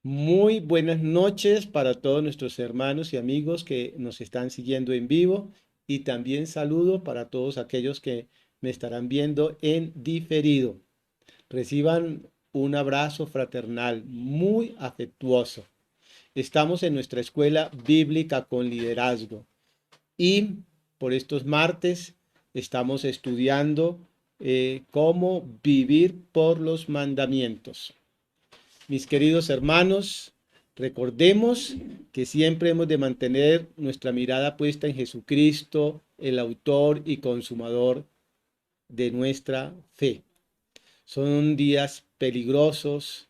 Muy buenas noches para todos nuestros hermanos y amigos que nos están siguiendo en vivo y también saludo para todos aquellos que me estarán viendo en diferido. Reciban un abrazo fraternal muy afectuoso. Estamos en nuestra escuela bíblica con liderazgo y por estos martes estamos estudiando cómo vivir por los mandamientos. Mis queridos hermanos, recordemos que siempre hemos de mantener nuestra mirada puesta en Jesucristo, el autor y consumador de nuestra fe. Son días peligrosos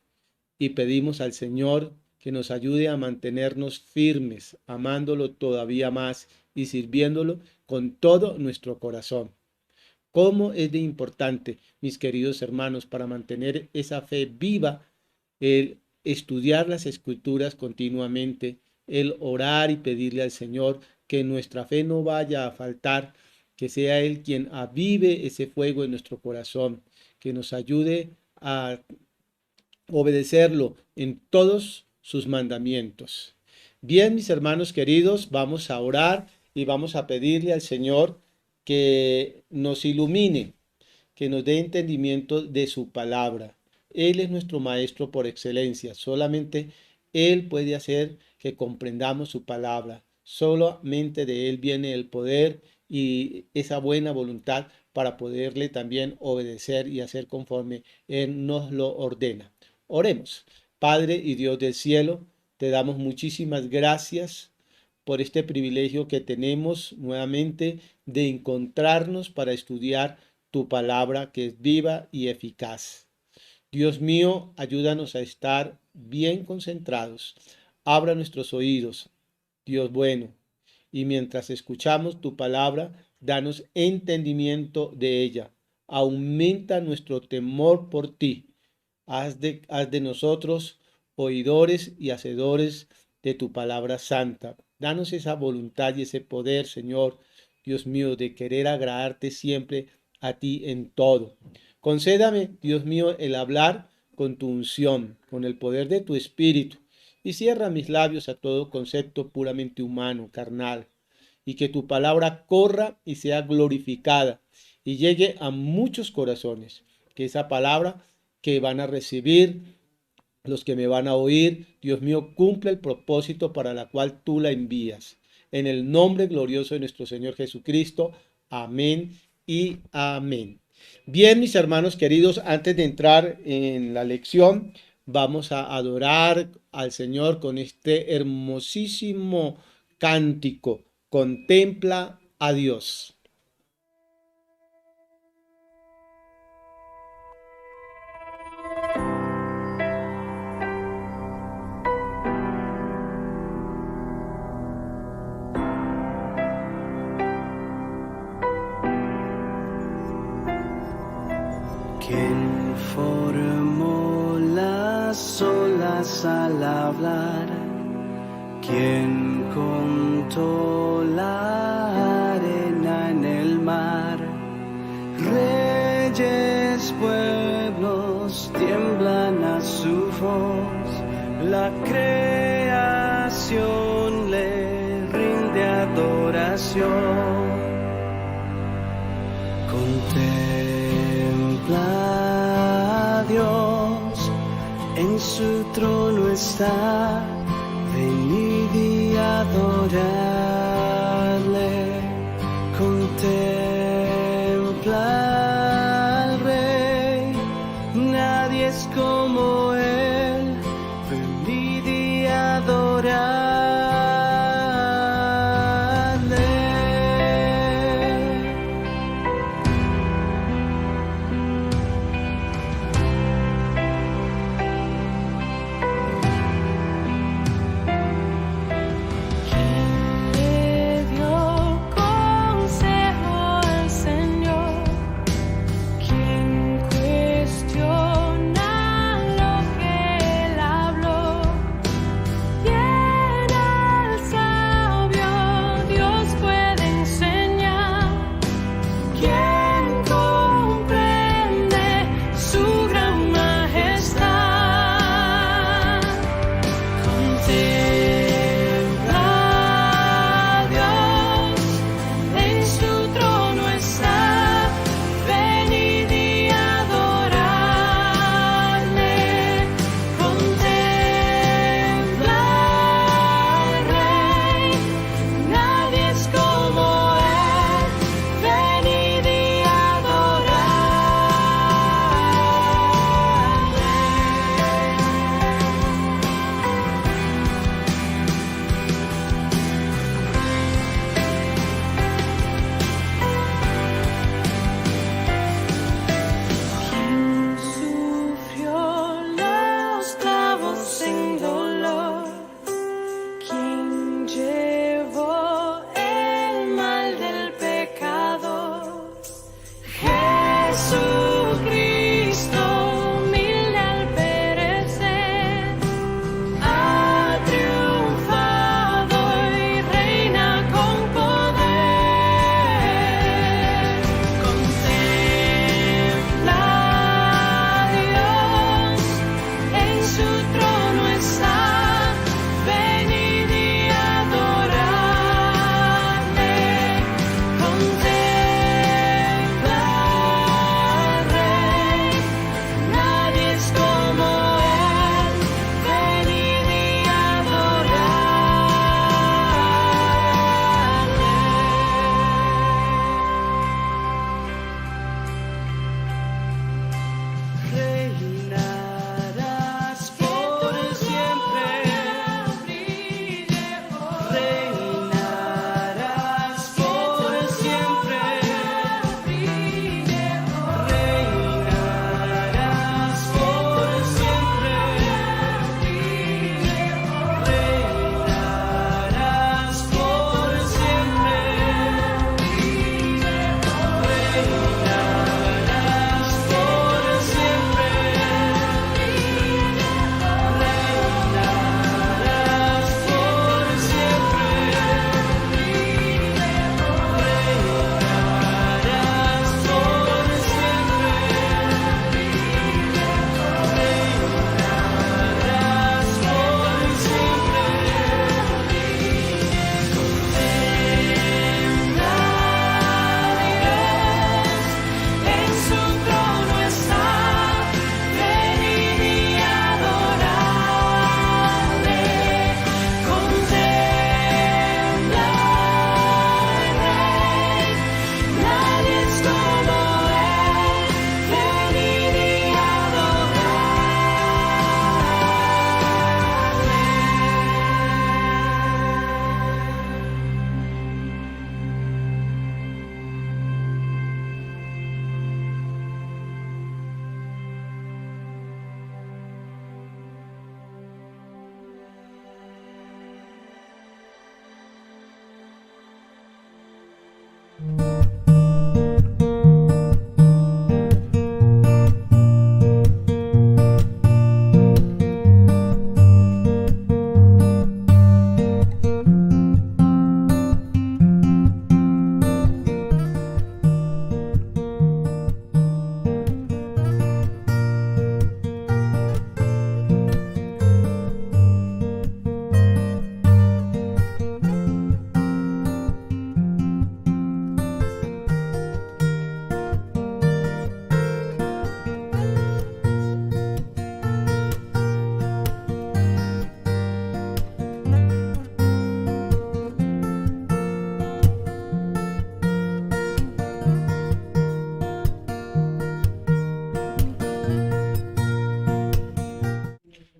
y pedimos al Señor que nos ayude a mantenernos firmes, amándolo todavía más y sirviéndolo con todo nuestro corazón. ¿Cómo es de importante, mis queridos hermanos, para mantener esa fe viva, el estudiar las escrituras continuamente, el orar y pedirle al Señor que nuestra fe no vaya a faltar, que sea Él quien avive ese fuego en nuestro corazón, que nos ayude a obedecerlo en todos sus mandamientos? Bien, mis hermanos queridos, vamos a orar y vamos a pedirle al Señor que nos ilumine, que nos dé entendimiento de su palabra. Él es nuestro maestro por excelencia. Solamente Él puede hacer que comprendamos su palabra. Solamente de Él viene el poder y esa buena voluntad para poderle también obedecer y hacer conforme Él nos lo ordena. Oremos. Padre y Dios del cielo, te damos muchísimas gracias por este privilegio que tenemos nuevamente de encontrarnos para estudiar tu palabra que es viva y eficaz. Dios mío, ayúdanos a estar bien concentrados. Abra nuestros oídos, Dios bueno, y mientras escuchamos tu palabra, danos entendimiento de ella. Aumenta nuestro temor por ti. Haz de nosotros oidores y hacedores de tu palabra santa. Danos esa voluntad y ese poder, Señor, Dios mío, de querer agradarte siempre a ti en todo. Concédame, Dios mío, el hablar con tu unción, con el poder de tu espíritu, y cierra mis labios a todo concepto puramente humano, carnal, y que tu palabra corra y sea glorificada y llegue a muchos corazones. Que esa palabra que van a recibir, los que me van a oír, Dios mío, cumple el propósito para la cual tú la envías. En el nombre glorioso de nuestro Señor Jesucristo. Amén y amén. Bien, mis hermanos queridos, antes de entrar en la lección, vamos a adorar al Señor con este hermosísimo cántico. Contempla a Dios. ¿Quién formó las olas al hablar? ¿Quién contó la arena en el mar? Reyes, pueblos tiemblan a su voz, la creación le rinde adoración. Contempla a Dios, en su trono está, venid y adorarle. Contempla al Rey, nadie es como él, venid y adorarle.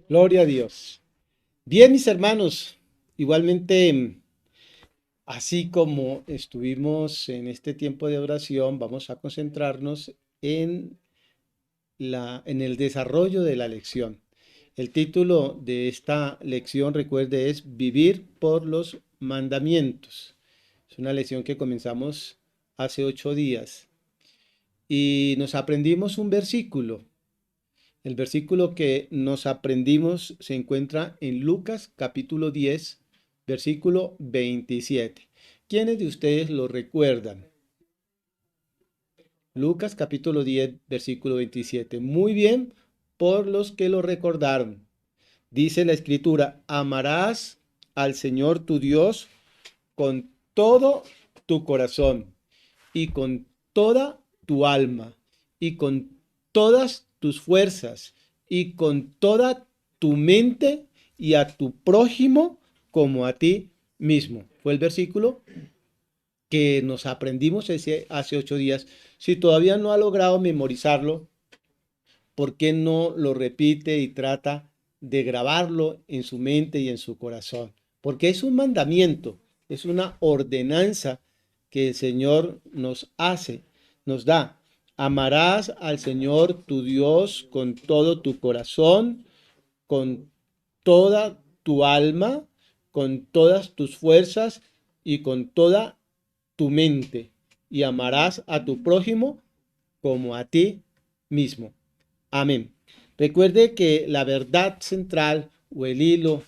Gloria a Dios. Bien, mis hermanos, igualmente, así como estuvimos en este tiempo de oración, vamos a concentrarnos en en el desarrollo de la lección. El título de esta lección, recuerde, es Vivir por los mandamientos. Es una lección que comenzamos hace 8 días y nos aprendimos un versículo. El versículo que nos aprendimos se encuentra en Lucas capítulo 10, versículo 27. ¿Quiénes de ustedes lo recuerdan? Lucas capítulo 10, versículo 27. Muy bien, por los que lo recordaron. Dice la escritura, amarás al Señor tu Dios con todo tu corazón y con toda tu alma y con todas tus fuerzas y con toda tu mente y a tu prójimo como a ti mismo. Fue el versículo que nos aprendimos hace 8 días. Si todavía no ha logrado memorizarlo, ¿por qué no lo repite y trata de grabarlo en su mente y en su corazón? Porque es un mandamiento, es una ordenanza que el Señor nos hace, nos da. Amarás al Señor tu Dios con todo tu corazón, con toda tu alma, con todas tus fuerzas y con toda tu mente. Y amarás a tu prójimo como a ti mismo. Amén. Recuerde que la verdad central o el hilo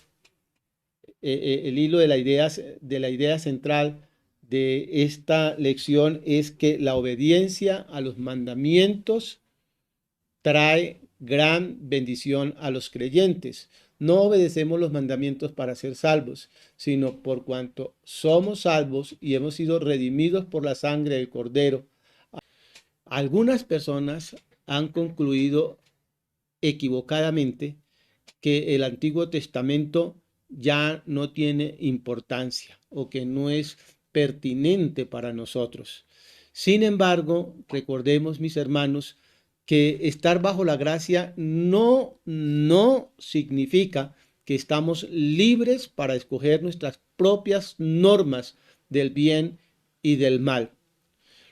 de la idea central de esta lección es que la obediencia a los mandamientos trae gran bendición a los creyentes. No obedecemos los mandamientos para ser salvos, sino por cuanto somos salvos y hemos sido redimidos por la sangre del Cordero. Algunas personas han concluido equivocadamente que el Antiguo Testamento ya no tiene importancia o que no es pertinente para nosotros. Sin embargo, recordemos, mis hermanos, que estar bajo la gracia no significa que estamos libres para escoger nuestras propias normas del bien y del mal.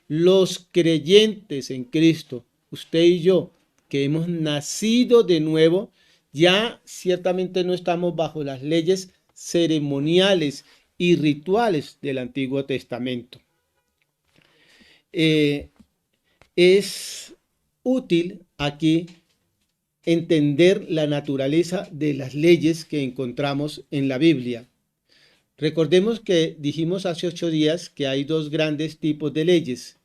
Los creyentes en Cristo, usted y yo, que hemos nacido de nuevo, ya ciertamente no estamos bajo las leyes ceremoniales y rituales del Antiguo Testamento. Es útil aquí entender la naturaleza de las leyes que encontramos en la Biblia. Recordemos que dijimos hace 8 días que hay dos grandes tipos de leyes.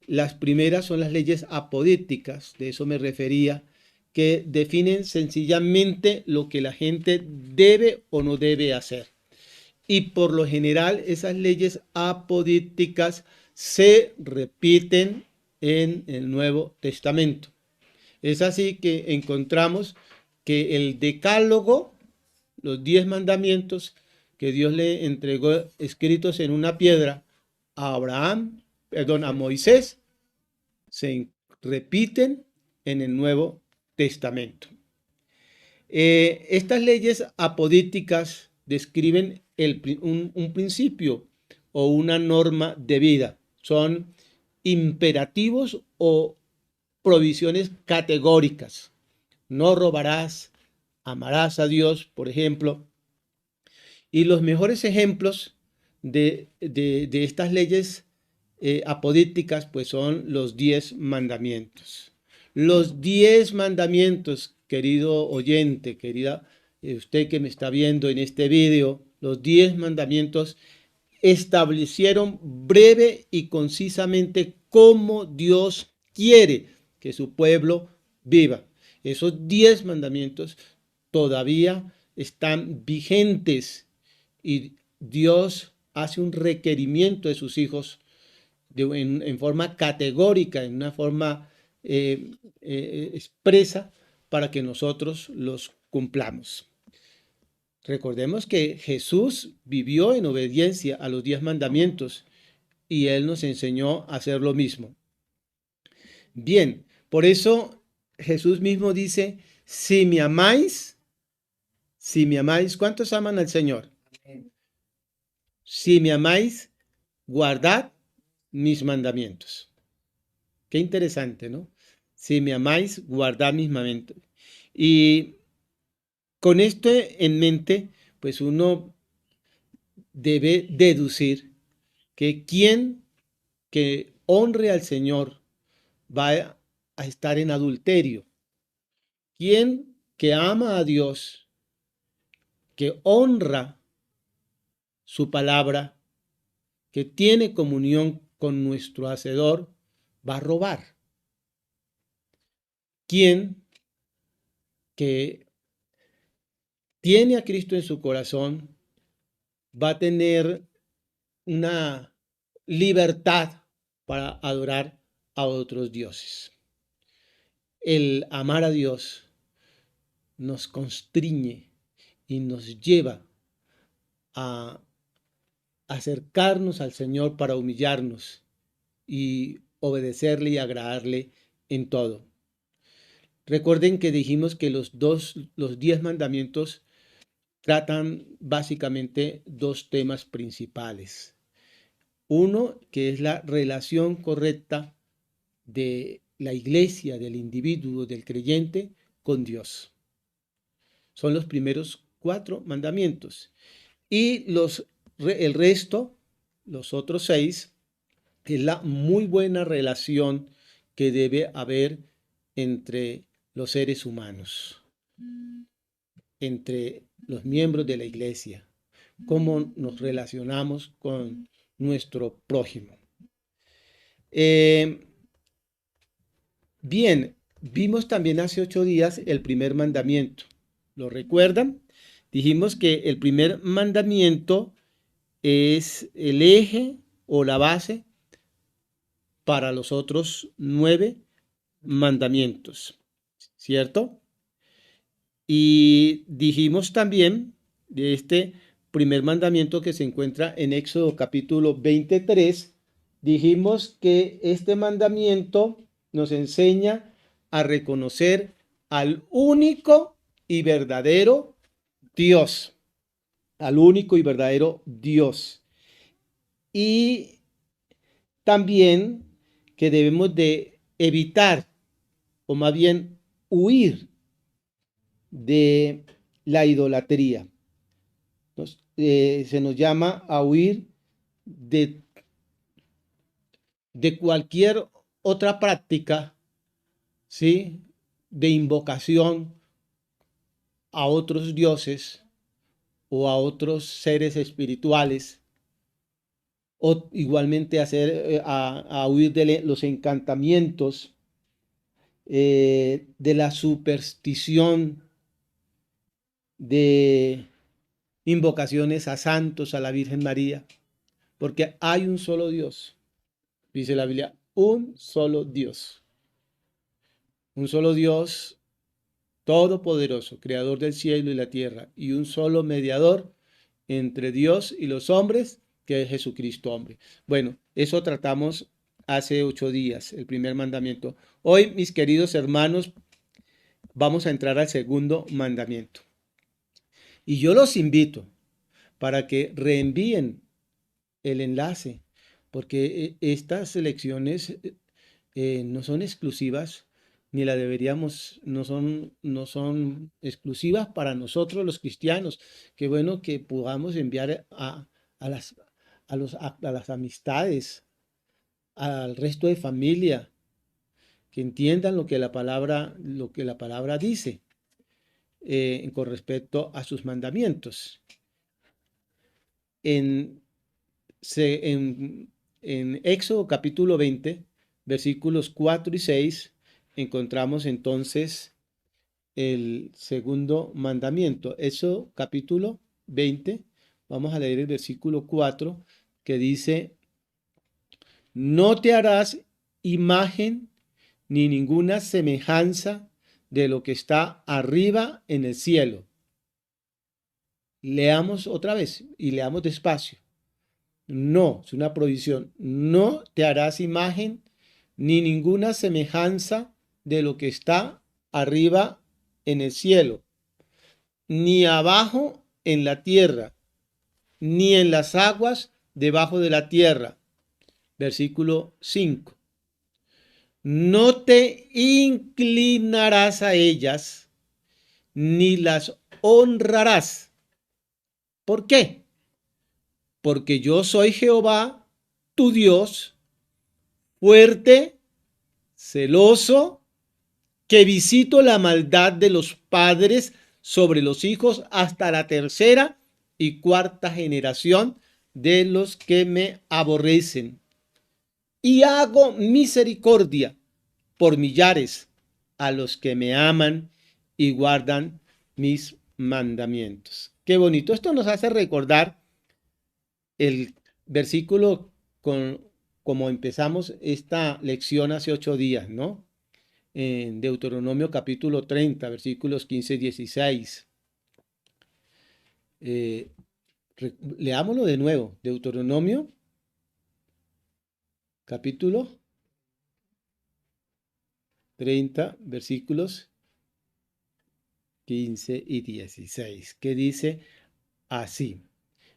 Las primeras son las leyes apodícticas, de eso me refería, que definen sencillamente lo que la gente debe o no debe hacer. Y por lo general esas leyes apodícticas se repiten en el Nuevo Testamento. Es así que encontramos que el Decálogo, los 10 mandamientos que Dios le entregó escritos en una piedra a a Moisés, se repiten en el Nuevo Testamento. Estas leyes apodíticas describen un principio o una norma de vida. Son imperativos o provisiones categóricas. No robarás, amarás a Dios, por ejemplo. Y los mejores ejemplos de estas leyes apodícticas pues son los 10 mandamientos. Los 10 mandamientos, querido oyente, querida usted que me está viendo en este video, los 10 mandamientos establecieron breve y concisamente cómo Dios quiere que su pueblo viva. Esos 10 mandamientos todavía están vigentes y Dios hace un requerimiento de sus hijos en forma categórica, en una forma expresa para que nosotros los cumplamos. Recordemos que Jesús vivió en obediencia a los 10 mandamientos y Él nos enseñó a hacer lo mismo. Bien, por eso Jesús mismo dice, si me amáis, Si me amáis, ¿cuántos aman al Señor? Si me amáis, guardad mis mandamientos. Qué interesante, ¿no? Si me amáis, guardad mis mandamientos. Y con esto en mente, pues uno debe deducir que quien que honre al Señor va a estar en adulterio. Quien que ama a Dios, que honra su palabra, que tiene comunión con nuestro Hacedor, va a robar. Quien que tiene a Cristo en su corazón va a tener una libertad para adorar a otros dioses. El amar a Dios nos constriñe y nos lleva a acercarnos al Señor para humillarnos y obedecerle y agradarle en todo. Recuerden que dijimos que los 10 mandamientos tratan básicamente dos temas principales. Uno, que es la relación correcta de la iglesia, del individuo, del creyente con Dios. Son los primeros 4 mandamientos. Y el resto, los otros 6, es la muy buena relación que debe haber entre los seres humanos, entre los miembros de la iglesia, cómo nos relacionamos con nuestro prójimo. Bien, vimos también hace 8 días el primer mandamiento. ¿Lo recuerdan? Dijimos que el primer mandamiento es el eje o la base para los otros 9 mandamientos, ¿cierto? Y dijimos también de este primer mandamiento que se encuentra en Éxodo capítulo 23, dijimos que este mandamiento nos enseña a reconocer al único y verdadero Dios, al único y verdadero Dios. Y también que debemos de evitar, o más bien huir de la idolatría. Se nos llama a huir de cualquier otra práctica, ¿sí?, de invocación a otros dioses o a otros seres espirituales, o igualmente a huir de los encantamientos, de la superstición, de invocaciones a santos, a la Virgen María, porque hay un solo Dios, dice la Biblia, un solo Dios todopoderoso, creador del cielo y la tierra, y un solo mediador entre Dios y los hombres, que es Jesucristo hombre. Bueno, eso tratamos hace 8 días, el primer mandamiento. Hoy, mis queridos hermanos, vamos a entrar al segundo mandamiento. Y yo los invito para que reenvíen el enlace, porque estas lecciones no son exclusivas, ni la deberíamos, no son exclusivas para nosotros los cristianos. Qué bueno que podamos enviar a las amistades, al resto de familia, que entiendan lo que la palabra dice con respecto a sus mandamientos. En Éxodo capítulo 20, versículos 4 y 6, encontramos entonces el segundo mandamiento. Éxodo capítulo 20, vamos a leer el versículo 4, que dice: no te harás imagen ni ninguna semejanza de lo que está arriba en el cielo. Leamos otra vez y leamos despacio. No, es una prohibición. No te harás imagen ni ninguna semejanza de lo que está arriba en el cielo, ni abajo en la tierra, ni en las aguas debajo de la tierra. Versículo 5. No te inclinarás a ellas, ni las honrarás. ¿Por qué? Porque yo soy Jehová, tu Dios, fuerte, celoso, que visito la maldad de los padres sobre los hijos hasta la tercera y cuarta generación de los que me aborrecen. Y hago misericordia por millares a los que me aman y guardan mis mandamientos. Qué bonito. Esto nos hace recordar el versículo como empezamos esta lección hace 8 días, ¿no? En Deuteronomio capítulo 30, versículos 15 y 16. Leámoslo de nuevo. Deuteronomio capítulo 30, versículos 15 y 16, que dice así: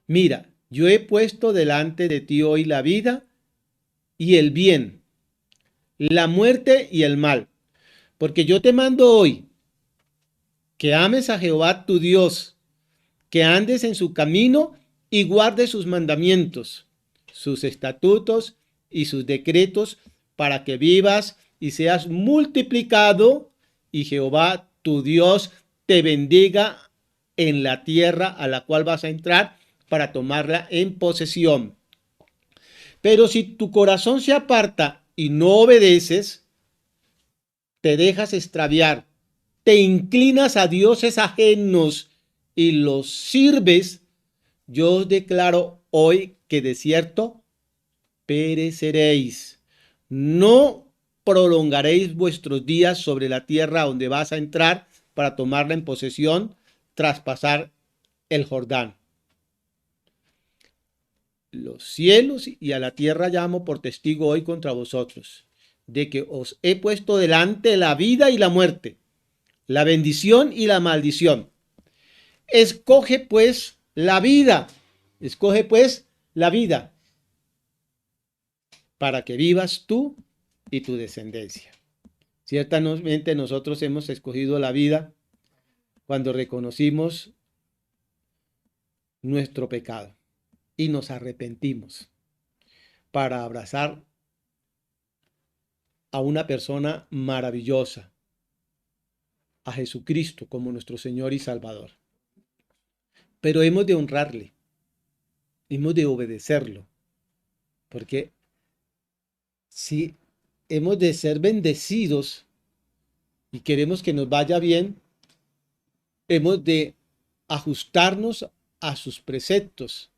mira, yo he puesto delante de ti hoy la vida y el bien, la muerte y el mal, porque yo te mando hoy que ames a Jehová tu Dios, que andes en su camino y guardes sus mandamientos, sus estatutos y sus decretos, para que vivas y seas multiplicado, y Jehová tu Dios te bendiga en la tierra a la cual vas a entrar para tomarla en posesión. Pero si tu corazón se aparta y no obedeces, te dejas extraviar, te inclinas a dioses ajenos y los sirves, yo os declaro hoy que de cierto pereceréis. No prolongaréis vuestros días sobre la tierra donde vas a entrar para tomarla en posesión tras pasar el Jordán. Los cielos y a la tierra llamo por testigo hoy contra vosotros, de que os he puesto delante la vida y la muerte, la bendición y la maldición. Escoge pues la vida, para que vivas tú y tu descendencia. Ciertamente nosotros hemos escogido la vida cuando reconocimos nuestro pecado y nos arrepentimos para abrazar a una persona maravillosa, a Jesucristo como nuestro Señor y Salvador. Pero hemos de honrarle, hemos de obedecerlo, porque si hemos de ser bendecidos y queremos que nos vaya bien, hemos de ajustarnos a sus preceptos,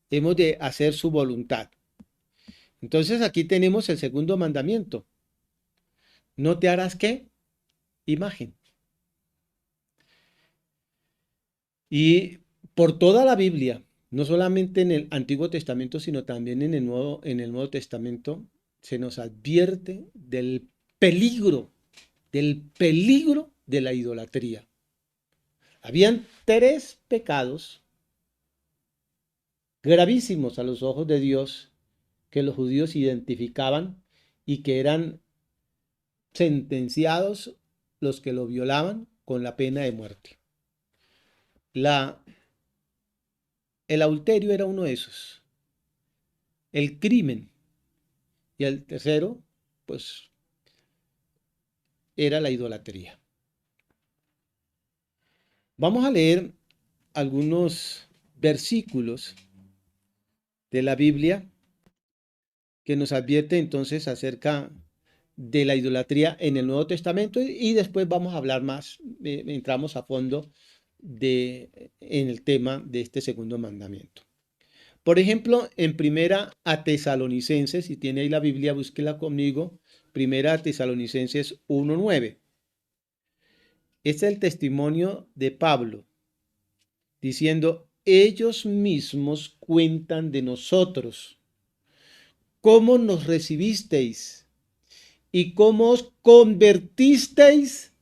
hemos de hacer su voluntad. Entonces aquí tenemos el segundo mandamiento. No te harás ¿qué? Imagen. Y por toda la Biblia, no solamente en el Antiguo Testamento, sino también en el Nuevo Testamento, se nos advierte del peligro de la idolatría. Habían 3 pecados gravísimos a los ojos de Dios que los judíos identificaban y que eran sentenciados los que lo violaban con la pena de muerte. El adulterio era uno de esos. El crimen. Y el tercero, pues, era la idolatría. Vamos a leer algunos versículos de la Biblia que nos advierte entonces acerca de la idolatría en el Nuevo Testamento y después vamos a hablar más, entramos a fondo en el tema de este segundo mandamiento. Por ejemplo, en Primera a Tesalonicenses, si tiene ahí la Biblia, búsquela conmigo, Primera a Tesalonicenses 1:9. Este es el testimonio de Pablo, diciendo: ellos mismos cuentan de nosotros, cómo nos recibisteis y cómo os convertisteis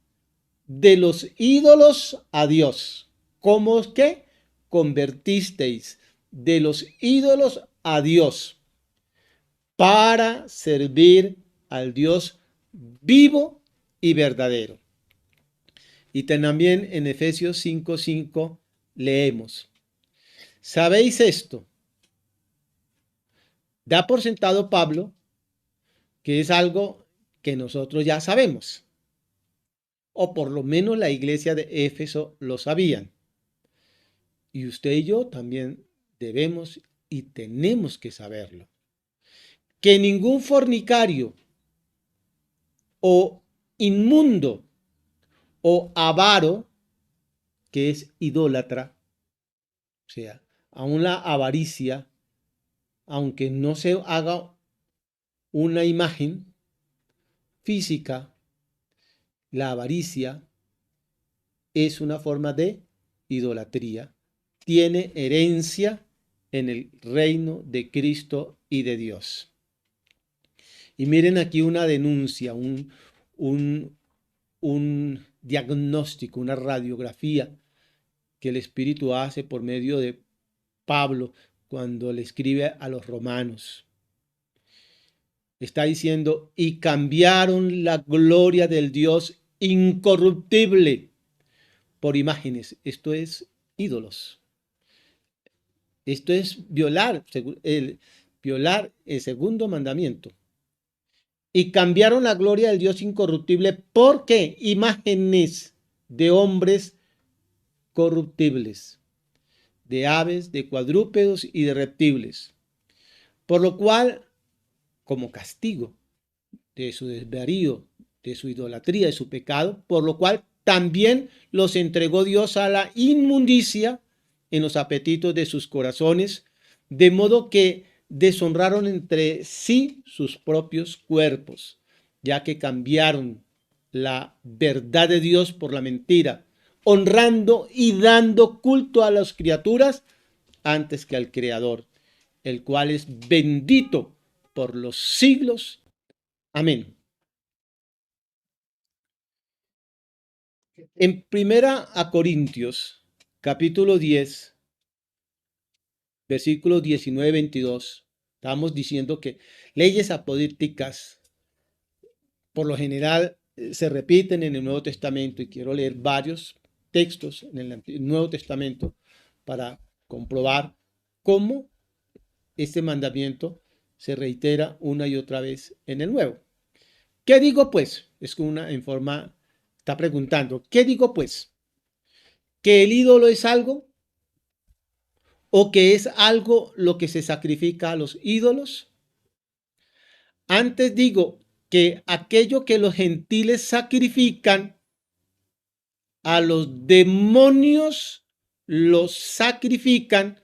de los ídolos a Dios. ¿Cómo es que convertisteis de los ídolos a Dios para servir al Dios vivo y verdadero? Y también en Efesios 5:5 leemos: ¿sabéis esto? Da por sentado Pablo que es algo que nosotros ya sabemos, o por lo menos la iglesia de Éfeso lo sabían. Y usted y yo también debemos y tenemos que saberlo. Que ningún fornicario o inmundo o avaro, que es idólatra, o sea, aún la avaricia, aunque no se haga una imagen física, la avaricia es una forma de idolatría, tiene herencia en el reino de Cristo y de Dios. Y miren aquí una denuncia, un diagnóstico, una radiografía que el Espíritu hace por medio de Pablo cuando le escribe a los romanos. Está diciendo: y cambiaron la gloria del Dios incorruptible por imágenes. Esto es ídolos. Esto es violar el segundo mandamiento. Y cambiaron la gloria del Dios incorruptible por ¿qué? Imágenes de hombres corruptibles, de aves, de cuadrúpedos y de reptiles. Por lo cual, como castigo de su desvarío, de su idolatría, de su pecado, por lo cual también los entregó Dios a la inmundicia en los apetitos de sus corazones, de modo que deshonraron entre sí sus propios cuerpos, ya que cambiaron la verdad de Dios por la mentira, honrando y dando culto a las criaturas antes que al Creador, el cual es bendito por los siglos. Amén. En Primera a Corintios, capítulo 10, versículos 19-22, estamos diciendo que leyes apodícticas por lo general se repiten en el Nuevo Testamento, y quiero leer varios textos en el Nuevo Testamento para comprobar cómo este mandamiento se reitera una y otra vez en el Nuevo. ¿Qué digo pues? Es una en forma, está preguntando, ¿qué digo pues? ¿Que el ídolo es algo? ¿O que es algo lo que se sacrifica a los ídolos? Antes digo que aquello que los gentiles sacrifican a los demonios, los sacrifican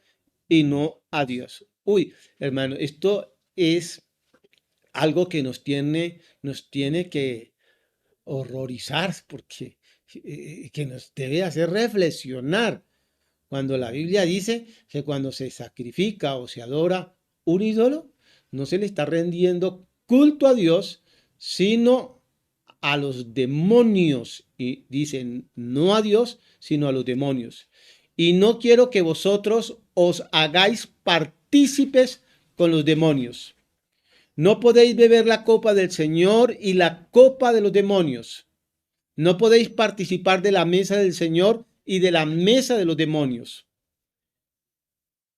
y no a Dios. Uy, hermano, esto es algo que nos tiene que horrorizar, porque que nos debe hacer reflexionar. Cuando la Biblia dice que cuando se sacrifica o se adora un ídolo, no se le está rendiendo culto a Dios, sino a los demonios. Y dicen no a Dios, sino a los demonios. Y no quiero que vosotros os hagáis partícipes con los demonios. No podéis beber la copa del Señor y la copa de los demonios. No podéis participar de la mesa del Señor y de la mesa de los demonios.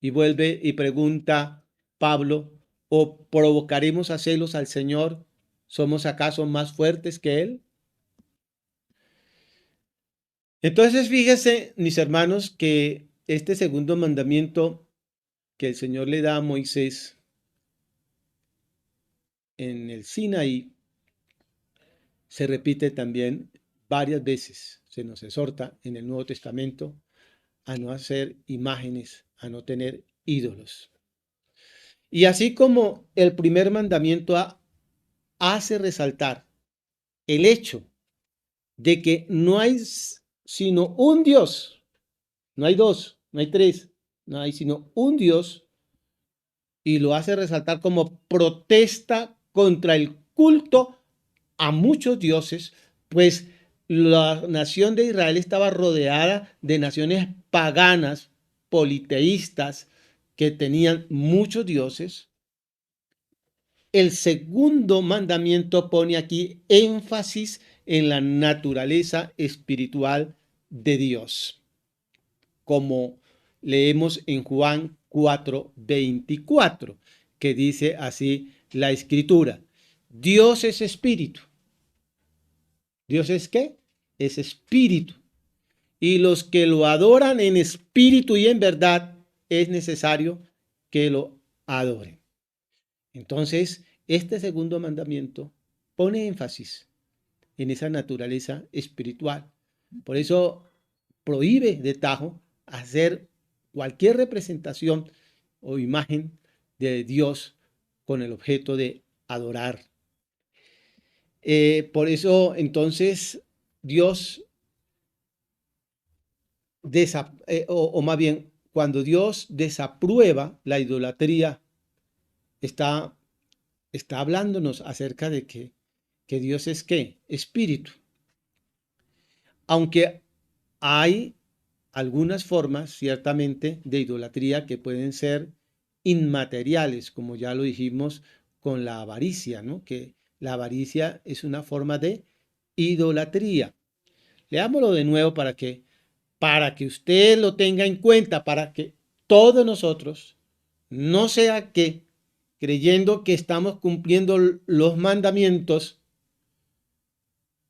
Y vuelve y pregunta Pablo: ¿o provocaremos a celos al Señor? ¿Somos acaso más fuertes que Él? Entonces fíjese, mis hermanos, que este segundo mandamiento que el Señor le da a Moisés en el Sinaí se repite también varias veces. Se nos exhorta en el Nuevo Testamento a no hacer imágenes, a no tener ídolos. Y así como el primer mandamiento hace resaltar el hecho de que no hay sino un Dios, no hay dos, no hay tres, no hay sino un Dios, y lo hace resaltar como protesta contra el culto a muchos dioses, pues la nación de Israel estaba rodeada de naciones paganas, politeístas, que tenían muchos dioses. El segundo mandamiento pone aquí énfasis en la naturaleza espiritual de Dios, como leemos en Juan 4:24, que dice así la escritura: Dios es espíritu. ¿Dios es qué? Es espíritu. Y los que lo adoran en espíritu y en verdad, es necesario que lo adoren. Entonces, este segundo mandamiento pone énfasis en esa naturaleza espiritual. Por eso prohíbe de tajo hacer cualquier representación o imagen de Dios con el objeto de adorar. Por eso, entonces, Dios, o más bien, cuando Dios desaprueba la idolatría, está hablándonos acerca de que Dios es ¿qué? Espíritu. Aunque hay algunas formas, ciertamente, de idolatría que pueden ser inmateriales, como ya lo dijimos con la avaricia, ¿no? Que la avaricia es una forma de idolatría. Leámoslo de nuevo para que usted lo tenga en cuenta, para que todos nosotros, no sea que creyendo que estamos cumpliendo los mandamientos,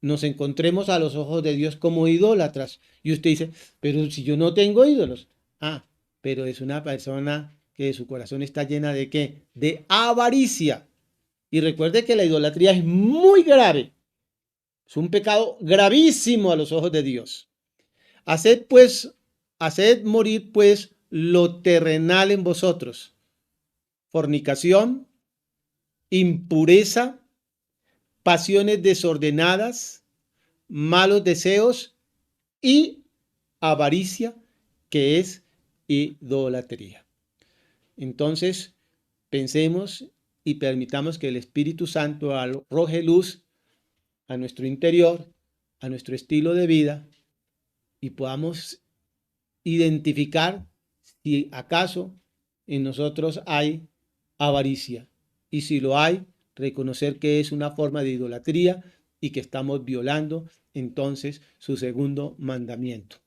nos encontremos a los ojos de Dios como idólatras. Y usted dice, pero si yo no tengo ídolos. Ah, pero es una persona que su corazón está llena de ¿qué? De avaricia. Y recuerde que la idolatría es muy grave. Es un pecado gravísimo a los ojos de Dios. Haced morir pues lo terrenal en vosotros: fornicación, impureza, pasiones desordenadas, malos deseos y avaricia, que es idolatría. Entonces, pensemos y permitamos que el Espíritu Santo arroje luz a nuestro interior, a nuestro estilo de vida, y podamos identificar si acaso en nosotros hay avaricia. Y si lo hay, reconocer que es una forma de idolatría y que estamos violando entonces su segundo mandamiento.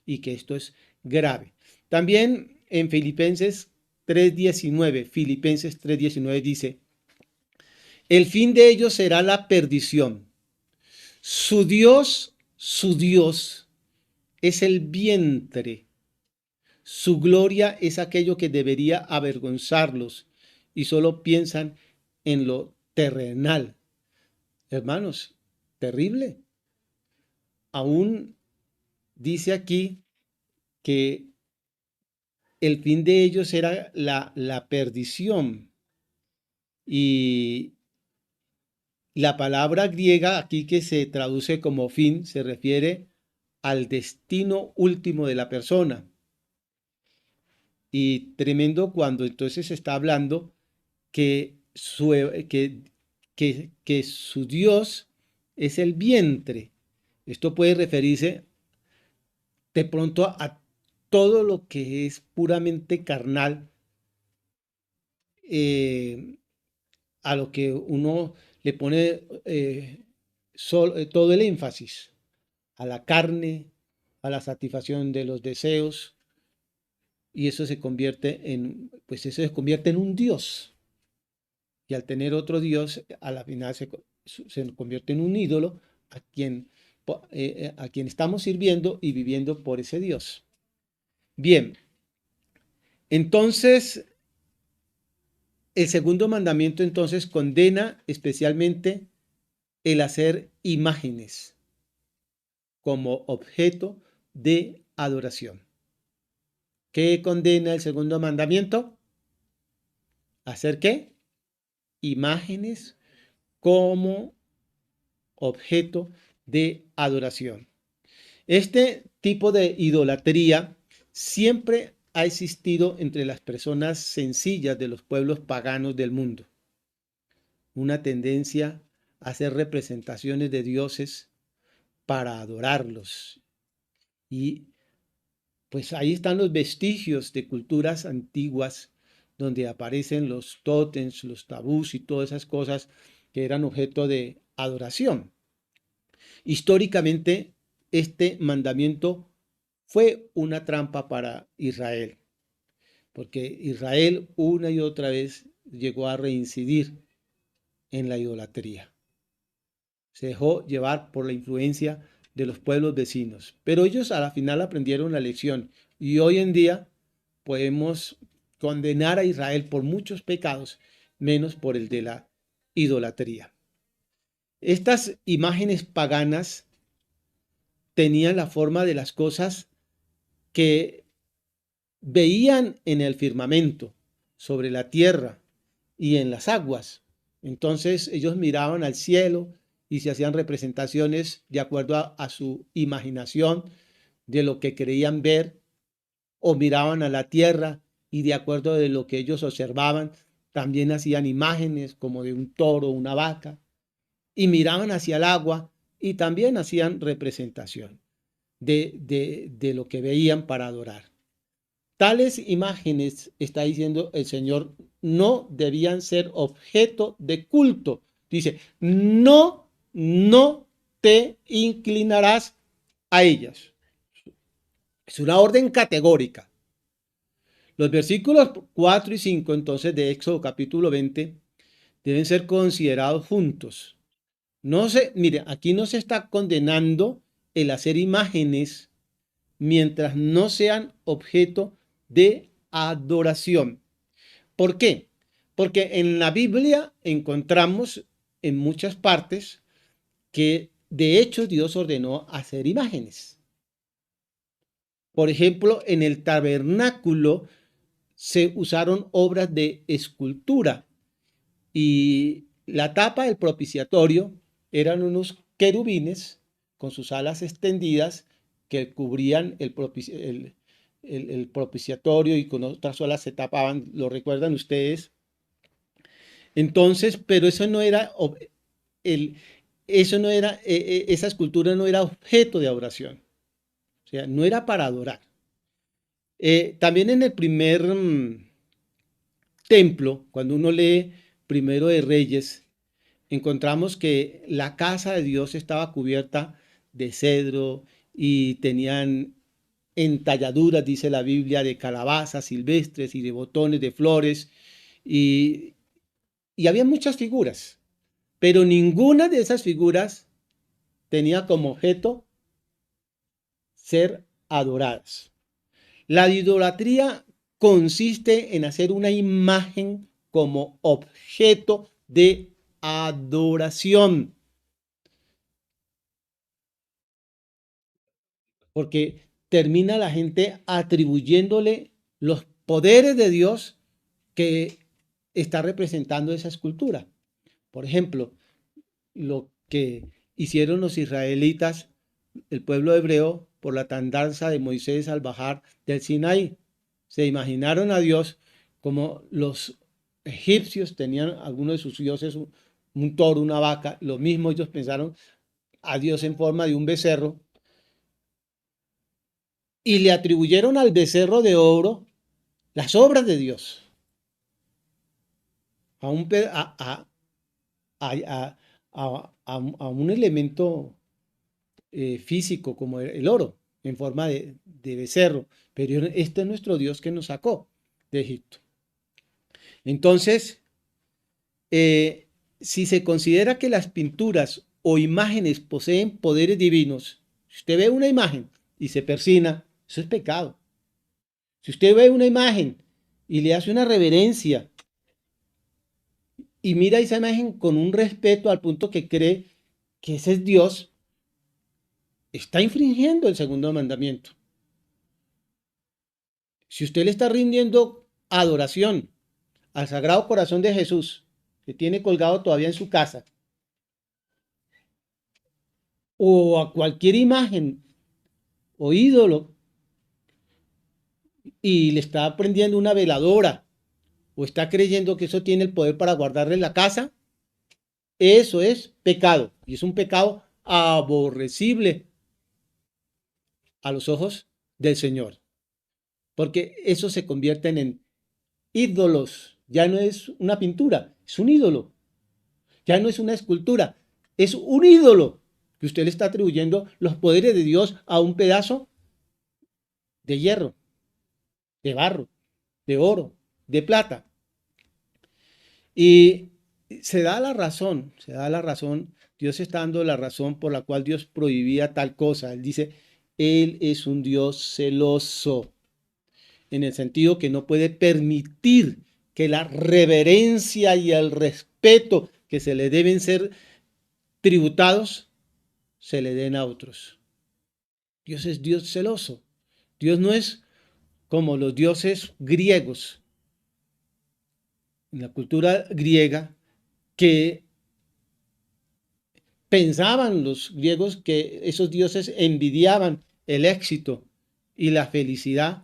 Y que esto es grave. También en Filipenses 3:19 dice: el fin de ellos será la perdición. Su Dios es el vientre. Su gloria es aquello que debería avergonzarlos, y solo piensan en lo terrenal. Hermanos, terrible. Aún dice aquí que el fin de ellos era la perdición. Y la palabra griega aquí que se traduce como fin se refiere al destino último de la persona. Y tremendo cuando entonces está hablando que que su Dios es el vientre. Esto puede referirse de pronto a todo lo que es puramente carnal, a lo que uno le pone todo el énfasis, a la carne, a la satisfacción de los deseos, y eso se convierte pues eso se convierte en un Dios. Y al tener otro Dios, a la final se convierte en un ídolo a quien estamos sirviendo y viviendo por ese Dios. Bien, entonces el segundo mandamiento entonces condena especialmente el hacer imágenes como objeto de adoración. ¿Qué condena el segundo mandamiento? ¿Hacer qué? Imágenes como objeto de adoración. Este tipo de idolatría siempre ha existido entre las personas sencillas de los pueblos paganos del mundo. Una tendencia a hacer representaciones de dioses para adorarlos. Y pues ahí están los vestigios de culturas antiguas donde aparecen los tótems, los tabús y todas esas cosas que eran objeto de adoración. Históricamente, este mandamiento fue una trampa para Israel, porque Israel una y otra vez llegó a reincidir en la idolatría. Se dejó llevar por la influencia de los pueblos vecinos, pero ellos a la final aprendieron la lección y hoy en día podemos condenar a Israel por muchos pecados, menos por el de la idolatría. Estas imágenes paganas tenían la forma de las cosas que veían en el firmamento, sobre la tierra y en las aguas. Entonces ellos miraban al cielo y se hacían representaciones de acuerdo a su imaginación de lo que creían ver, o miraban a la tierra y de acuerdo de lo que ellos observaban, también hacían imágenes como de un toro, una vaca, y miraban hacia el agua y también hacían representación de lo que veían para adorar. Tales imágenes, está diciendo el Señor, no debían ser objeto de culto. Dice, no te inclinarás a ellas. Es una orden categórica. Los versículos 4 y 5, entonces, de Éxodo capítulo 20, deben ser considerados juntos. Mire, aquí no se está condenando el hacer imágenes mientras no sean objeto de adoración. ¿Por qué? Porque en la Biblia encontramos en muchas partes que de hecho Dios ordenó hacer imágenes. Por ejemplo, en el tabernáculo se usaron obras de escultura y la tapa del propiciatorio eran unos querubines con sus alas extendidas que cubrían el propiciatorio y con otras alas se tapaban, ¿lo recuerdan ustedes? Entonces, pero eso no era, esa escultura no era objeto de adoración, o sea, no era para adorar. También en el primer templo, cuando uno lee Primero de Reyes, encontramos que la casa de Dios estaba cubierta de cedro y tenían entalladuras, dice la Biblia, de calabazas silvestres y de botones de flores y había muchas figuras, pero ninguna de esas figuras tenía como objeto ser adoradas. La idolatría consiste en hacer una imagen como objeto de adoración. Porque termina la gente atribuyéndole los poderes de Dios que está representando esa escultura. Por ejemplo, lo que hicieron los israelitas, el pueblo hebreo, por la tardanza de Moisés al bajar del Sinaí. Se imaginaron a Dios como los egipcios tenían algunos de sus dioses, un toro, una vaca, lo mismo ellos pensaron a Dios en forma de un becerro y le atribuyeron al becerro de oro las obras de Dios. A un elemento físico como el oro, en forma de becerro. Pero este es nuestro Dios que nos sacó de Egipto. Entonces, si se considera que las pinturas o imágenes poseen poderes divinos, si usted ve una imagen y se persina, eso es pecado. Si usted ve una imagen y le hace una reverencia y mira esa imagen con un respeto al punto que cree que ese es Dios, está infringiendo el segundo mandamiento. Si usted le está rindiendo adoración al Sagrado Corazón de Jesús, que tiene colgado todavía en su casa, o a cualquier imagen o ídolo, y le está prendiendo una veladora, o está creyendo que eso tiene el poder para guardarle la casa, eso es pecado, y es un pecado aborrecible a los ojos del Señor, porque eso se convierten en ídolos. Ya no es una pintura, es un ídolo. Ya no es una escultura, es un ídolo que usted le está atribuyendo los poderes de Dios a un pedazo de hierro, de barro, de oro, de plata. Y se da la razón, Dios está dando la razón por la cual Dios prohibía tal cosa. Él dice, Él es un Dios celoso, en el sentido que no puede permitir que la reverencia y el respeto que se le deben ser tributados se le den a otros. Dios es Dios celoso. Dios no es como los dioses griegos, en la cultura griega, que pensaban los griegos que esos dioses envidiaban el éxito y la felicidad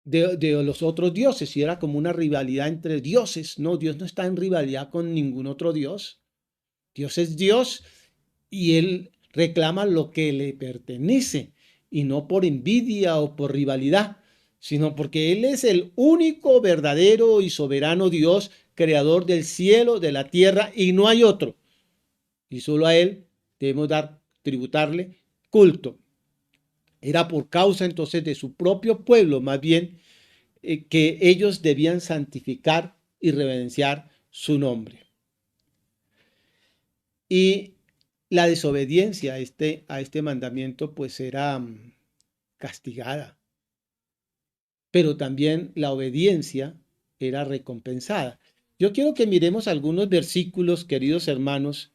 de los otros dioses, y era como una rivalidad entre dioses. No, Dios no está en rivalidad con ningún otro dios. Dios es Dios y Él reclama lo que le pertenece, y no por envidia o por rivalidad, sino porque Él es el único verdadero y soberano Dios, creador del cielo, de la tierra, y no hay otro. Y solo a Él debemos tributarle culto. Era por causa entonces de su propio pueblo, más bien, que ellos debían santificar y reverenciar su nombre. Y la desobediencia a este mandamiento pues era castigada, pero también la obediencia era recompensada. Yo quiero que miremos algunos versículos, queridos hermanos,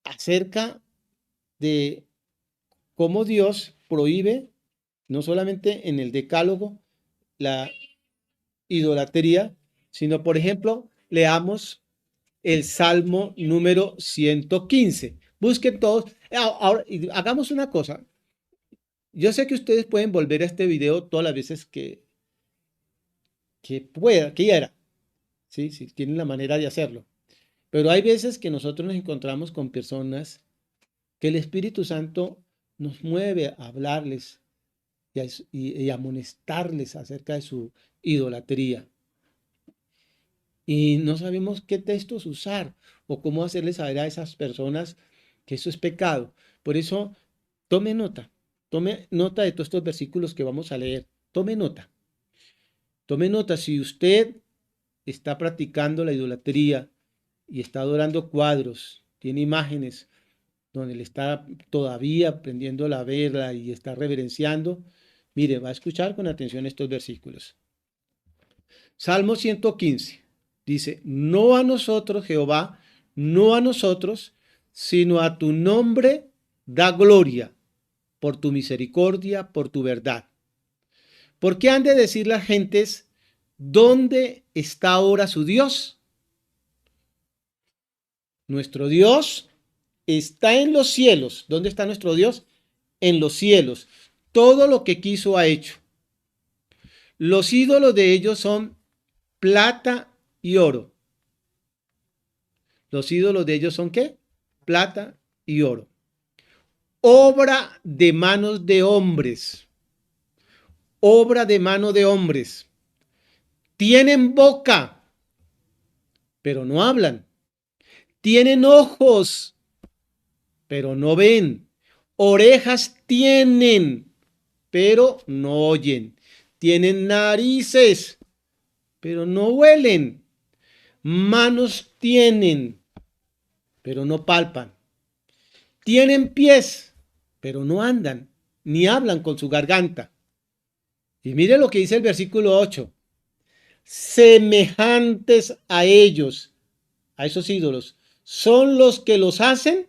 acerca de cómo Dios prohíbe, no solamente en el Decálogo, la idolatría, sino, por ejemplo, leamos el Salmo número 115. Busquen todos. Ahora, hagamos una cosa. Yo sé que ustedes pueden volver a este video todas las veces que quiera, ¿sí? Si tienen la manera de hacerlo. Pero hay veces que nosotros nos encontramos con personas que el Espíritu Santo nos mueve a hablarles y amonestarles acerca de su idolatría. Y no sabemos qué textos usar o cómo hacerles saber a esas personas que eso es pecado. Por eso, tome nota de todos estos versículos que vamos a leer. Tome nota. Tome nota, si usted está practicando la idolatría y está adorando cuadros, tiene imágenes donde le está todavía aprendiendo la verla y está reverenciando, mire, va a escuchar con atención estos versículos. Salmo 115 dice, no a nosotros, Jehová, no a nosotros, sino a tu nombre da gloria, por tu misericordia, por tu verdad. ¿Por qué han de decir las gentes, dónde está ahora su Dios? Nuestro Dios está en los cielos. ¿Dónde está nuestro Dios? En los cielos. Todo lo que quiso ha hecho. Los ídolos de ellos son plata y oro. Los ídolos de ellos son ¿qué? Plata y oro. Obra de manos de hombres. Obra de mano de hombres. Tienen boca, pero no hablan. Tienen ojos, pero no ven. Orejas tienen, pero no oyen. Tienen narices, pero no huelen. Manos tienen, pero no palpan. Tienen pies, pero no andan, ni hablan con su garganta. Y mire lo que dice el versículo 8. Semejantes a ellos, a esos ídolos, son los que los hacen,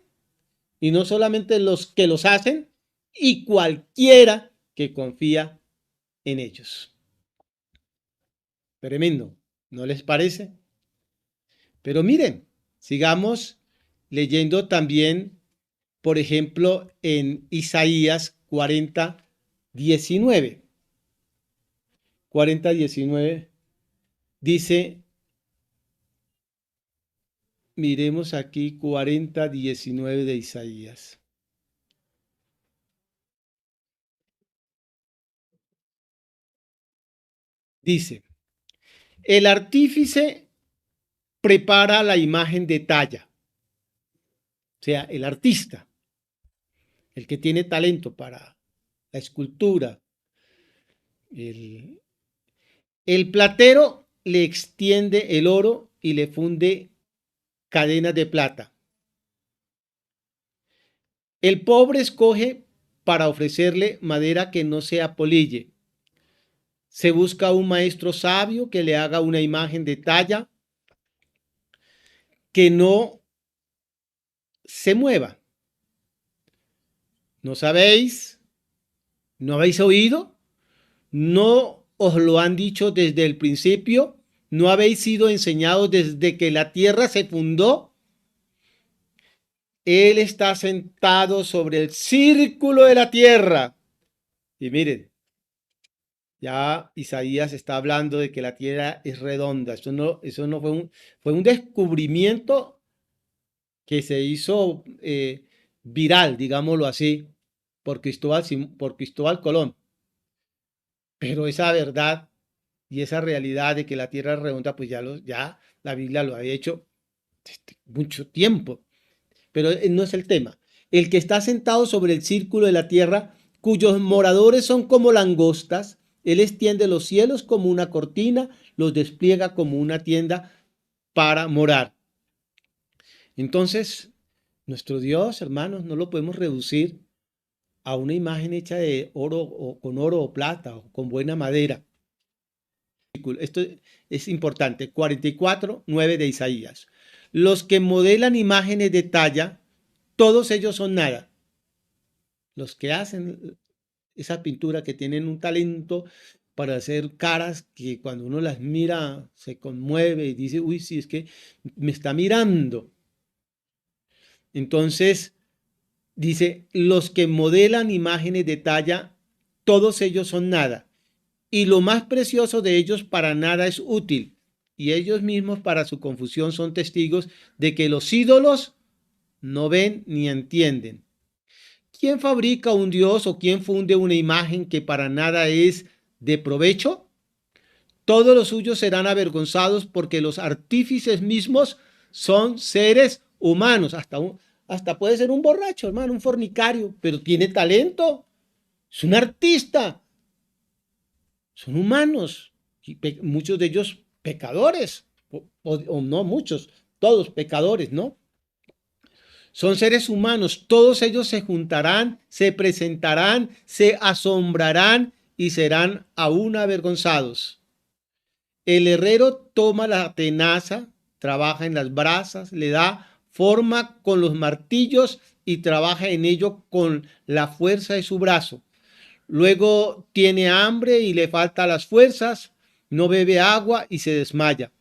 y no solamente los que los hacen, y cualquiera que confía en ellos. Tremendo, ¿no les parece? Pero miren, sigamos leyendo también, por ejemplo, en Isaías 40:19. 40:19 dice, miremos aquí 40:19 de Isaías. Dice, el artífice prepara la imagen de talla, o sea, el artista, el que tiene talento para la escultura. El platero le extiende el oro y le funde cadenas de plata. El pobre escoge para ofrecerle madera que no sea polille. Se busca un maestro sabio que le haga una imagen de talla que no se mueva. ¿No sabéis? ¿No habéis oído? ¿No os lo han dicho desde el principio? ¿No habéis sido enseñados desde que la tierra se fundó? Él está sentado sobre el círculo de la tierra. Y miren, ya Isaías está hablando de que la tierra es redonda. Eso no fue un descubrimiento que se hizo viral, digámoslo así, por Cristóbal Colón. Pero esa verdad y esa realidad de que la tierra es redonda, pues ya la Biblia lo había hecho mucho tiempo. Pero no es el tema. El que está sentado sobre el círculo de la tierra, cuyos moradores son como langostas, él extiende los cielos como una cortina, los despliega como una tienda para morar. Entonces, nuestro Dios, hermanos, no lo podemos reducir a una imagen hecha de oro o con oro o plata o con buena madera. Esto es importante. 44:9 de Isaías. Los que modelan imágenes de talla, todos ellos son nada. Los que hacen esa pintura, que tienen un talento para hacer caras que cuando uno las mira se conmueve y dice, uy, sí, es que me está mirando. Entonces, dice, los que modelan imágenes de talla, todos ellos son nada. Y lo más precioso de ellos para nada es útil. Y ellos mismos para su confusión son testigos de que los ídolos no ven ni entienden. ¿Quién fabrica un dios o quién funde una imagen que para nada es de provecho? Todos los suyos serán avergonzados porque los artífices mismos son seres humanos. Hasta puede ser un borracho, hermano, un fornicario, pero tiene talento. Es un artista. Son humanos, y muchos de ellos pecadores, o no muchos, todos pecadores, ¿no? Son seres humanos, todos ellos se juntarán, se presentarán, se asombrarán y serán aún avergonzados. El herrero toma la tenaza, trabaja en las brasas, le da forma con los martillos y trabaja en ello con la fuerza de su brazo. Luego tiene hambre y le faltan las fuerzas, no bebe agua y se desmaya.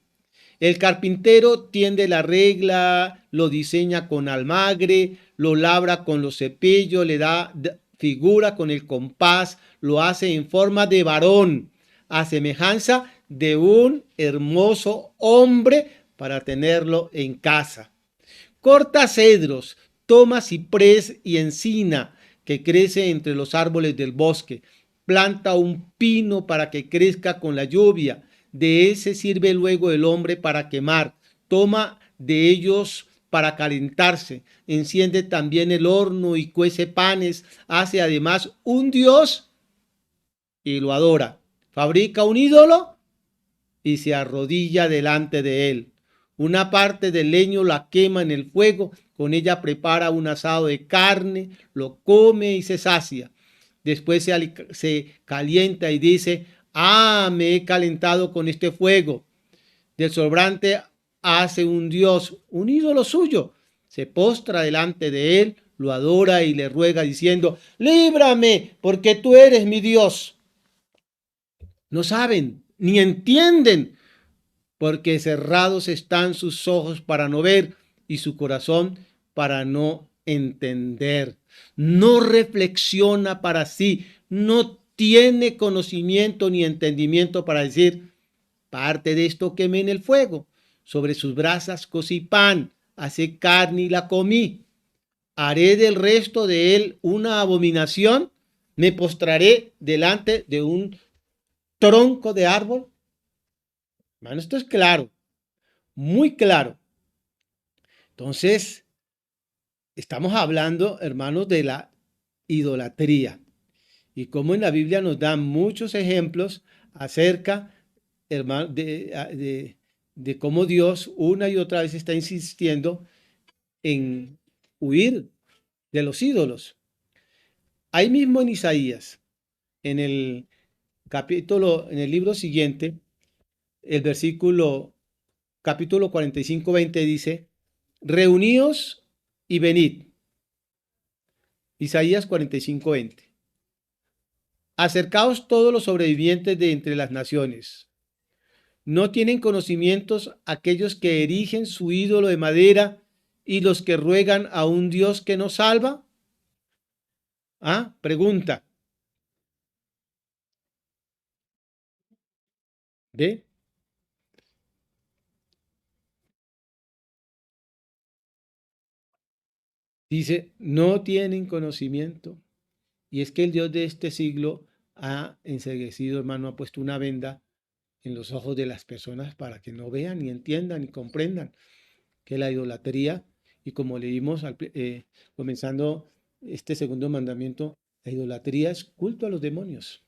El carpintero tiende la regla, lo diseña con almagre, lo labra con los cepillos, le da figura con el compás, lo hace en forma de varón, a semejanza de un hermoso hombre para tenerlo en casa. Corta cedros, toma ciprés y encina que crece entre los árboles del bosque. Planta un pino para que crezca con la lluvia. De ese sirve luego el hombre para quemar. Toma de ellos para calentarse. Enciende también el horno y cuece panes. Hace además un dios y lo adora. Fabrica un ídolo y se arrodilla delante de él. Una parte del leño la quema en el fuego, con ella prepara un asado de carne, lo come y se sacia. Después se calienta y dice, me he calentado con este fuego. Del sobrante hace un dios, un ídolo suyo. Se postra delante de él, lo adora y le ruega diciendo, líbrame, porque tú eres mi Dios. No saben, ni entienden, porque cerrados están sus ojos para no ver y su corazón para no entender. No reflexiona para sí, no tiene conocimiento ni entendimiento para decir, parte de esto quemé en el fuego, sobre sus brasas cocí pan, así carne y la comí. Haré del resto de él una abominación, me postraré delante de un tronco de árbol. Hermano, esto es claro, muy claro. Entonces, estamos hablando, hermanos, de la idolatría y cómo en la Biblia nos dan muchos ejemplos acerca, hermano, de cómo Dios una y otra vez está insistiendo en huir de los ídolos. Ahí mismo en Isaías, en el capítulo, en el libro siguiente, el versículo, capítulo 45, 20 dice, reuníos y venid. Isaías 45, 20. Acercaos todos los sobrevivientes de entre las naciones. ¿No tienen conocimientos aquellos que erigen su ídolo de madera y los que ruegan a un Dios que no salva? Ah, pregunta. ¿Ve? Dice, no tienen conocimiento. Y es que el Dios de este siglo ha enceguecido, hermano, ha puesto una venda en los ojos de las personas para que no vean, ni entiendan, ni comprendan que la idolatría, y como leímos comenzando este segundo mandamiento, la idolatría es culto a los demonios.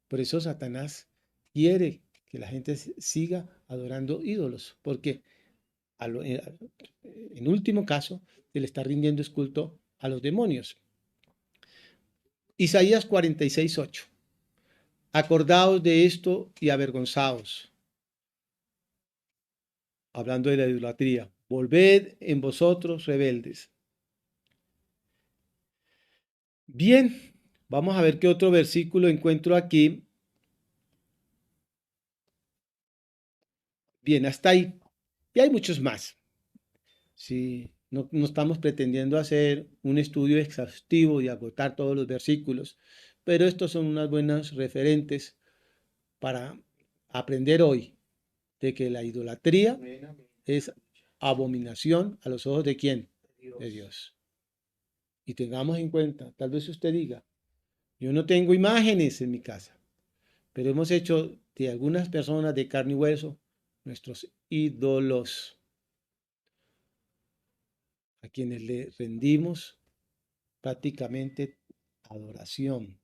Por eso Satanás quiere que la gente siga adorando ídolos, porque en último caso, se le está rindiendo culto a los demonios. Isaías 46, 8. Acordaos de esto y avergonzaos. Hablando de la idolatría. Volved en vosotros rebeldes. Bien, vamos a ver qué otro versículo encuentro aquí. Bien, hasta ahí. Y hay muchos más. Sí, no estamos pretendiendo hacer un estudio exhaustivo y agotar todos los versículos, pero estos son unas buenas referentes para aprender hoy de que la idolatría es abominación a los ojos de ¿quién? De Dios. Y tengamos en cuenta, tal vez usted diga, yo no tengo imágenes en mi casa, pero hemos hecho de algunas personas de carne y hueso nuestros ídolos, a quienes le rendimos prácticamente adoración.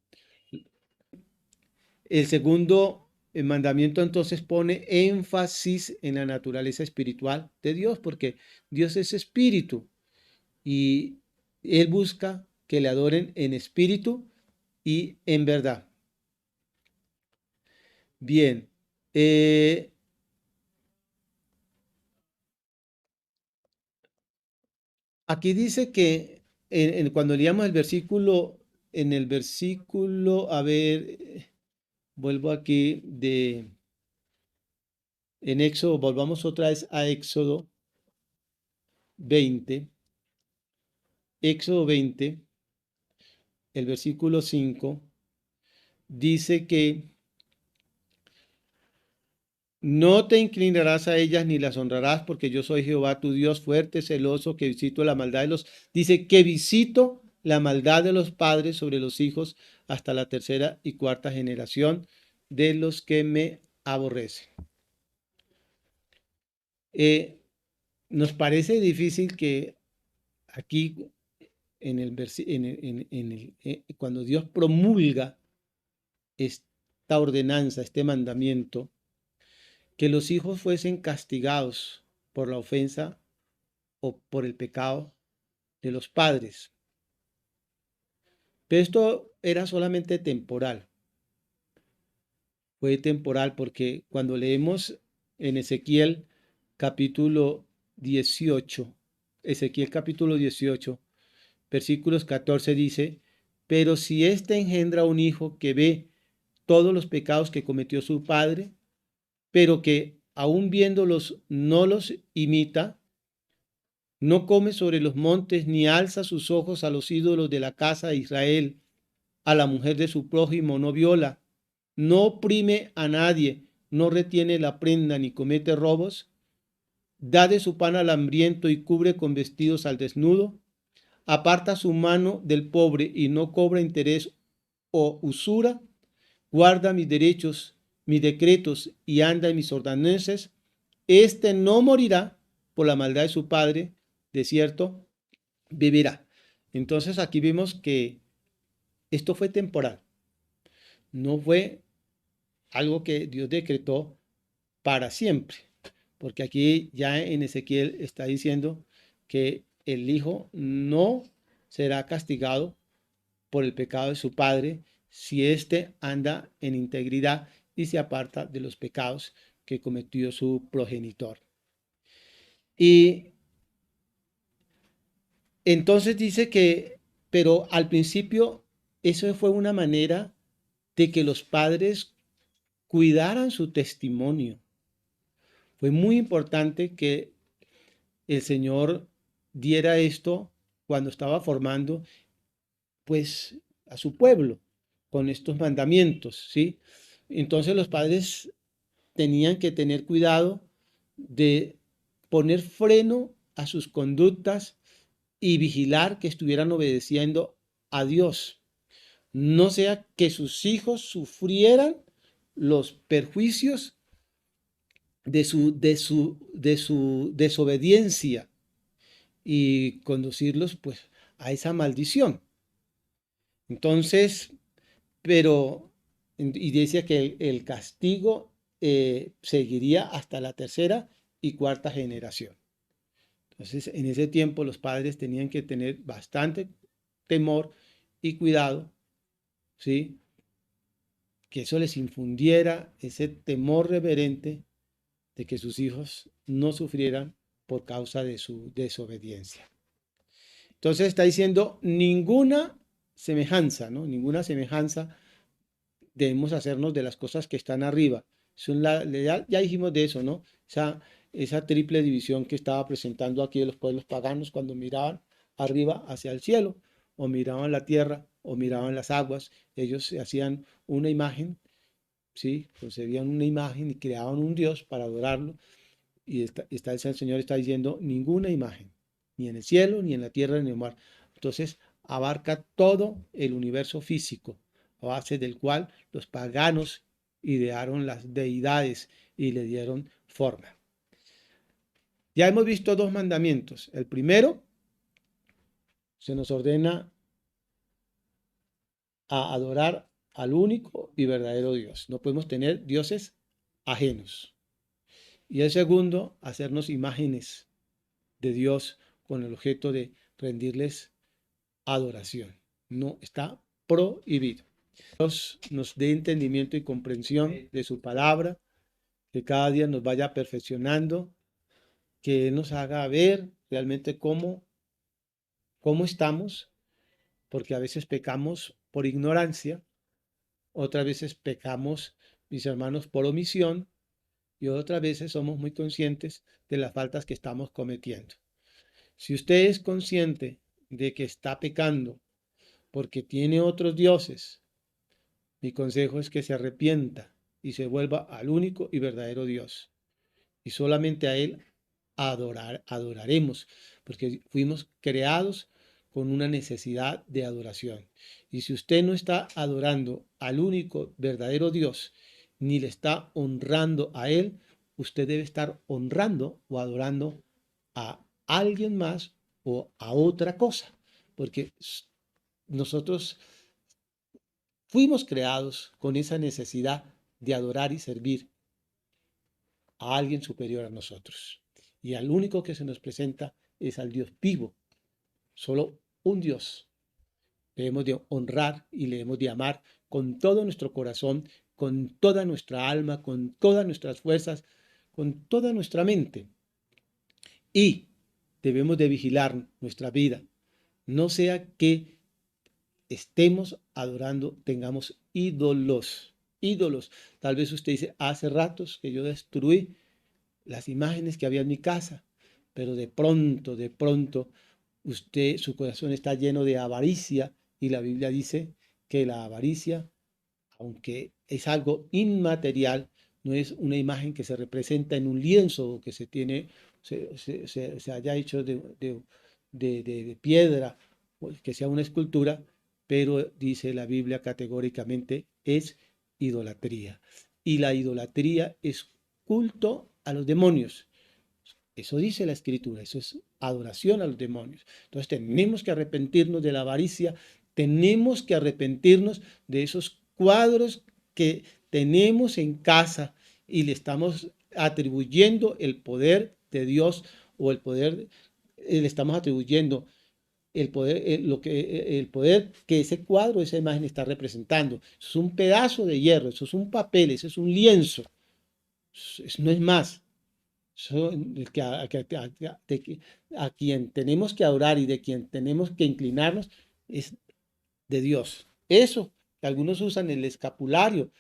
El segundo mandamiento entonces pone énfasis en la naturaleza espiritual de Dios, porque Dios es espíritu y Él busca que le adoren en espíritu y en verdad. Bien, aquí dice que cuando leíamos el versículo, en el versículo, a ver, vuelvo aquí en Éxodo, volvamos otra vez a Éxodo 20. Éxodo 20, el versículo 5, dice que no te inclinarás a ellas ni las honrarás, porque yo soy Jehová tu Dios fuerte, celoso, que visito la maldad de los... Dice que visito la maldad de los padres sobre los hijos hasta la tercera y cuarta generación de los que me aborrecen. Nos parece difícil que aquí, cuando Dios promulga esta ordenanza, este mandamiento, que los hijos fuesen castigados por la ofensa o por el pecado de los padres. Pero esto era solamente temporal. Fue temporal porque cuando leemos en Ezequiel capítulo 18, Ezequiel capítulo 18, versículos 14 dice, pero si éste engendra un hijo que ve todos los pecados que cometió su padre, pero que aún viéndolos no los imita, no come sobre los montes ni alza sus ojos a los ídolos de la casa de Israel, a la mujer de su prójimo no viola, no oprime a nadie, no retiene la prenda ni comete robos, da de su pan al hambriento y cubre con vestidos al desnudo, aparta su mano del pobre y no cobra interés o usura, guarda mis derechos, mis decretos y anda en mis ordenanzas, este no morirá por la maldad de su padre, de cierto vivirá. Entonces aquí vemos que esto fue temporal, no fue algo que Dios decretó para siempre, porque aquí ya en Ezequiel está diciendo que el hijo no será castigado por el pecado de su padre si éste anda en integridad y se aparta de los pecados que cometió su progenitor. Y entonces dice que, pero al principio eso fue una manera de que los padres cuidaran su testimonio. Fue muy importante que el Señor diera esto cuando estaba formando pues a su pueblo con estos mandamientos, ¿sí? Entonces los padres tenían que tener cuidado de poner freno a sus conductas y vigilar que estuvieran obedeciendo a Dios. No sea que sus hijos sufrieran los perjuicios de su desobediencia y conducirlos pues a esa maldición. Entonces, y decía que el castigo seguiría hasta la tercera y cuarta generación. Entonces, en ese tiempo los padres tenían que tener bastante temor y cuidado, ¿sí? Que eso les infundiera ese temor reverente de que sus hijos no sufrieran por causa de su desobediencia. Entonces está diciendo ninguna semejanza, ¿no? Ninguna semejanza debemos hacernos de las cosas que están arriba. Ya dijimos de eso, ¿no? Esa triple división que estaba presentando aquí de los pueblos paganos cuando miraban arriba hacia el cielo, o miraban la tierra, o miraban las aguas. Ellos se hacían una imagen, ¿sí? Concebían una imagen y creaban un Dios para adorarlo. Y el Señor está diciendo ninguna imagen, ni en el cielo, ni en la tierra, ni en el mar. Entonces abarca todo el universo físico, a base del cual los paganos idearon las deidades y le dieron forma. Ya hemos visto dos mandamientos. El primero, se nos ordena a adorar al único y verdadero Dios. No podemos tener dioses ajenos. Y el segundo, hacernos imágenes de Dios con el objeto de rendirles adoración. No está prohibido. Dios nos dé entendimiento y comprensión de su palabra, que cada día nos vaya perfeccionando, que Él nos haga ver realmente cómo estamos, porque a veces pecamos por ignorancia, otras veces pecamos, mis hermanos, por omisión, y otras veces somos muy conscientes de las faltas que estamos cometiendo. Si usted es consciente de que está pecando porque tiene otros dioses, mi consejo es que se arrepienta y se vuelva al único y verdadero Dios. Y solamente a Él adoraremos, porque fuimos creados con una necesidad de adoración. Y si usted no está adorando al único verdadero Dios, ni le está honrando a Él, usted debe estar honrando o adorando a alguien más o a otra cosa, porque nosotros fuimos creados con esa necesidad de adorar y servir a alguien superior a nosotros. Y al único que se nos presenta es al Dios vivo, solo un Dios. Debemos de honrar y le debemos de amar con todo nuestro corazón, con toda nuestra alma, con todas nuestras fuerzas, con toda nuestra mente. Y debemos de vigilar nuestra vida, no sea que estemos adorando, tengamos ídolos. Tal vez usted dice, hace ratos que yo destruí las imágenes que había en mi casa, pero de pronto, su corazón está lleno de avaricia y la Biblia dice que la avaricia, aunque es algo inmaterial, no es una imagen que se representa en un lienzo o que se tiene se haya hecho de piedra, o que sea una escultura, pero dice la Biblia categóricamente es idolatría. Y la idolatría es culto a los demonios. Eso dice la Escritura, eso es adoración a los demonios. Entonces tenemos que arrepentirnos de la avaricia, tenemos que arrepentirnos de esos cuadros que tenemos en casa y le estamos atribuyendo el poder de Dios o el poder, le estamos atribuyendo el poder que ese cuadro, esa imagen está representando. Eso es un pedazo de hierro, eso es un papel, eso es un lienzo, eso no es más. A quien tenemos que adorar y de quien tenemos que inclinarnos es de Dios. Eso que algunos usan el escapulario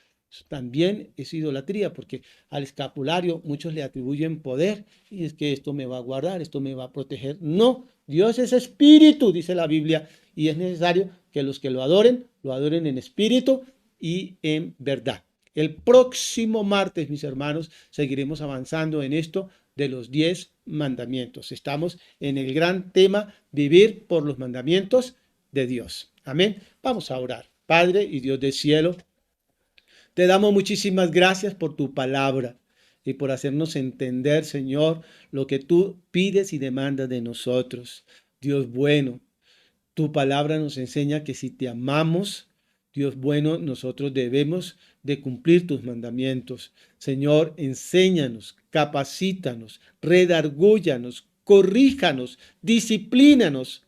también es idolatría, porque al escapulario muchos le atribuyen poder y es que esto me va a guardar, esto me va a proteger. No, Dios es espíritu, dice la Biblia, y es necesario que los que lo adoren en espíritu y en verdad. El próximo martes, mis hermanos, seguiremos avanzando en esto de los 10 mandamientos. Estamos en el gran tema, vivir por los mandamientos de Dios. Amén. Vamos a orar. Padre y Dios del cielo, te damos muchísimas gracias por tu palabra y por hacernos entender, Señor, lo que tú pides y demandas de nosotros. Dios bueno, tu palabra nos enseña que si te amamos, Dios bueno, nosotros debemos de cumplir tus mandamientos. Señor, enséñanos, capacítanos, redargúyanos, corríjanos, disciplínanos.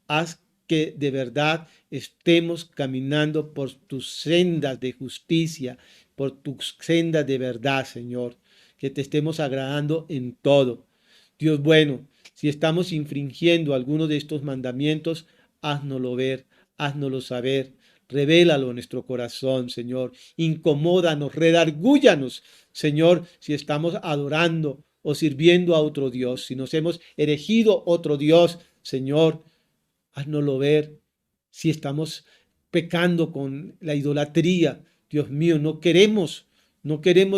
Haz que de verdad estemos caminando por tus sendas de justicia, por tus sendas de verdad, Señor. Que te estemos agradando en todo. Dios bueno, si estamos infringiendo alguno de estos mandamientos, háznoslo ver, háznoslo saber. Revélalo en nuestro corazón, Señor. Incomódanos, redargúyanos, Señor, si estamos adorando o sirviendo a otro Dios, si nos hemos erigido otro Dios, Señor, háznoslo ver. Si estamos pecando con la idolatría, Dios mío, no queremos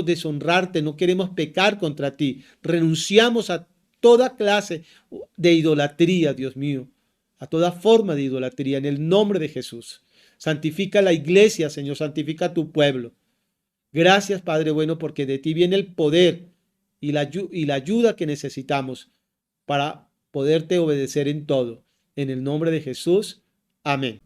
deshonrarte, no queremos pecar contra ti. Renunciamos a toda clase de idolatría, Dios mío, a toda forma de idolatría, en el nombre de Jesús. Santifica la iglesia, Señor, santifica tu pueblo. Gracias, Padre bueno, porque de ti viene el poder y la ayuda que necesitamos para poderte obedecer en todo. En el nombre de Jesús, amén.